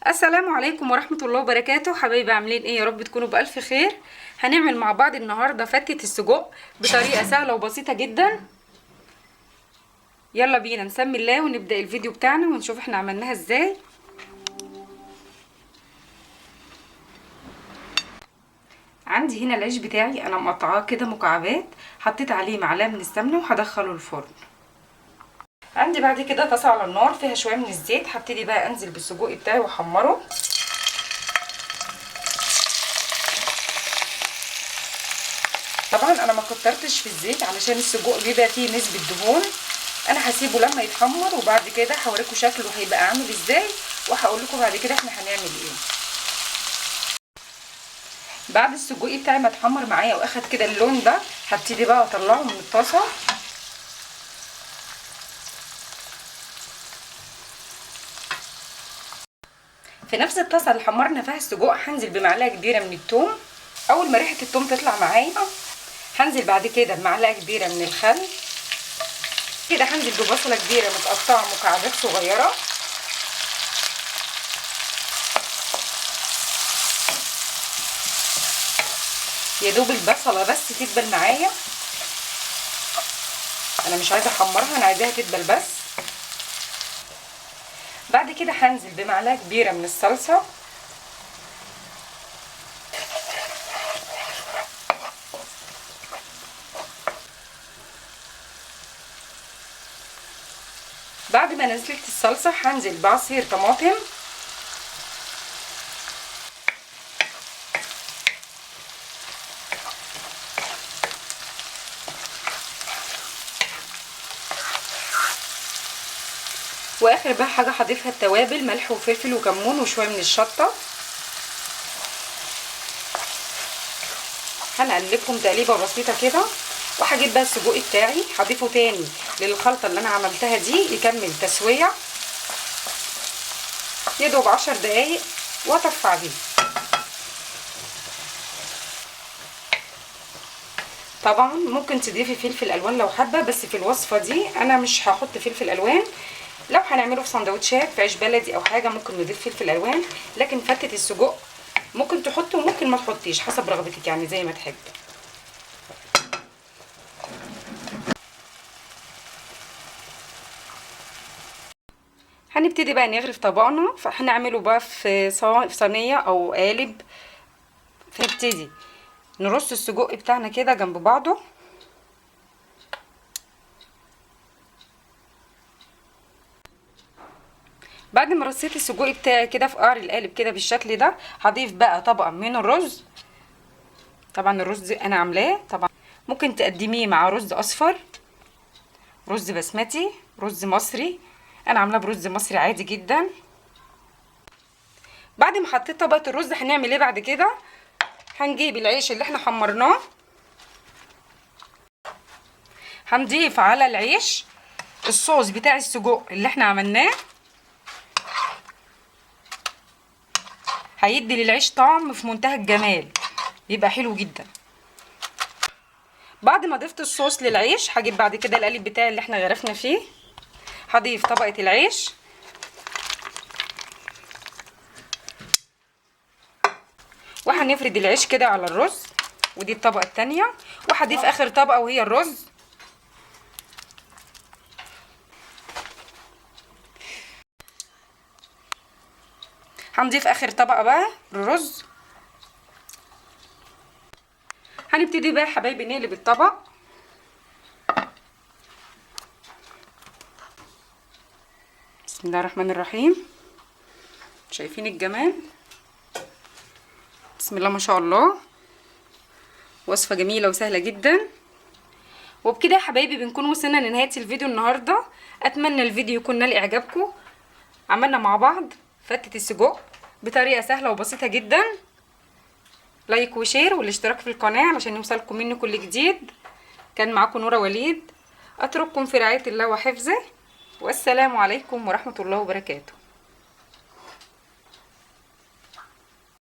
السلام عليكم ورحمة الله وبركاته. حبايبي عاملين ايه؟ يا رب تكونوا بألف خير. هنعمل مع بعض النهاردة فتة السجق بطريقة سهلة وبسيطة جدا. يلا بينا نسمي الله ونبدأ الفيديو بتاعنا ونشوف احنا عملناها ازاي. عندي هنا العيش بتاعي انا مقطعاه كده مكعبات، حطيت عليه معلقة من السمنة وهدخله الفرن. عندي بعد كده طاسة على النار فيها شوية من الزيت، هبتدي بقى انزل بالسجق بتاعي واحمره. طبعا انا ما كترتش في الزيت علشان السجق بيبقى فيه نسبة دهون. انا هسيبه لما يتحمر وبعد كده هوريكم شكله هيبقى عامل ازاي، وهقول لكم بعد كده احنا هنعمل ايه. بعد السجق بتاعي ما اتحمر معايا واخد كده اللون ده، هبتدي بقى اطلعه من الطاسه. في نفس الطاسه اللي حمرنا فيها السجق هنزل بمعلقه كبيره من الثوم. اول ما ريحه الثوم تطلع معايا هنزل بعد كده بمعلقه كبيره من الخل. كده هنزل ببصله كبيره متقطعه مكعبات صغيره. يا دوب البصله بس تدبل معايا، انا مش عايزه احمرها، انا عايزاها تدبل بس. بعد كده هنزل بمعلقه كبيره من الصلصه. بعد ما نزلت الصلصه هنزل بعصير طماطم. واخر بقى حاجه هضيفها التوابل، ملح وفلفل وكمون وشويه من الشطه. هنقلبهم تقليبه بسيطه كده، وهجيب بقى السجق بتاعي هضيفه تاني للخلطه اللي انا عملتها دي يكمل تسويه يا دوب 10 دقايق واطفي عليه. طبعا ممكن تضيفي فلفل الوان لو حابه، بس في الوصفه دي انا مش هحط فلفل الوان. لو هنعمله في سندوتشات في عيش بلدي او حاجه ممكن نضيف فلفل الوان، لكن فتة السجق ممكن تحطي وممكن ما تحطيش حسب رغبتك، يعني زي ما تحبي. هنبتدي بقى نغرف طبقنا، فهنعمله بقى في صينيه او قالب. فنبتدي نرص السجق بتاعنا كده جنب بعضه. بعد ما رصيت السجق بتاعي كده في قعر القالب كده بالشكل ده، هضيف بقى طبقه من الرز. طبعا الرز انا عاملاه، طبعا ممكن تقدميه مع رز اصفر، رز بسمتي، رز مصري. انا عاملاه برز مصري عادي جدا. بعد ما حطيت طبقه الرز هنعمل ايه بعد كده؟ هنجيب العيش اللي احنا حمرناه، هنضيف على العيش الصوص بتاع السجق اللي احنا عملناه. هيدي للعيش طعم في منتهى الجمال، بيبقى حلو جدا. بعد ما ضفت الصوص للعيش هجيب بعد كده القالب بتاعي اللي احنا غرفنا فيه، هضيف طبقه العيش وهنفرد العيش كده على الرز، ودي الطبقه التانية، وهضيف اخر طبقه وهي الرز. هنضيف اخر طبقه بقى الرز. هنبتدي بقى يا حبايبي نقلب الطبق. بسم الله الرحمن الرحيم. شايفين الجمال؟ بسم الله ما شاء الله. وصفه جميله وسهله جدا. وبكده يا حبايبي بنكون وصلنا لنهايه الفيديو النهارده. اتمنى الفيديو يكون نال اعجابكم. عملنا مع بعض فتة السجق بطريقه سهله وبسيطه جدا. لايك وشير والاشتراك في القناه علشان يوصلكم مني كل جديد. كان معاكم نورة وليد، اترككم في رعايه الله وحفظه، والسلام عليكم ورحمه الله وبركاته.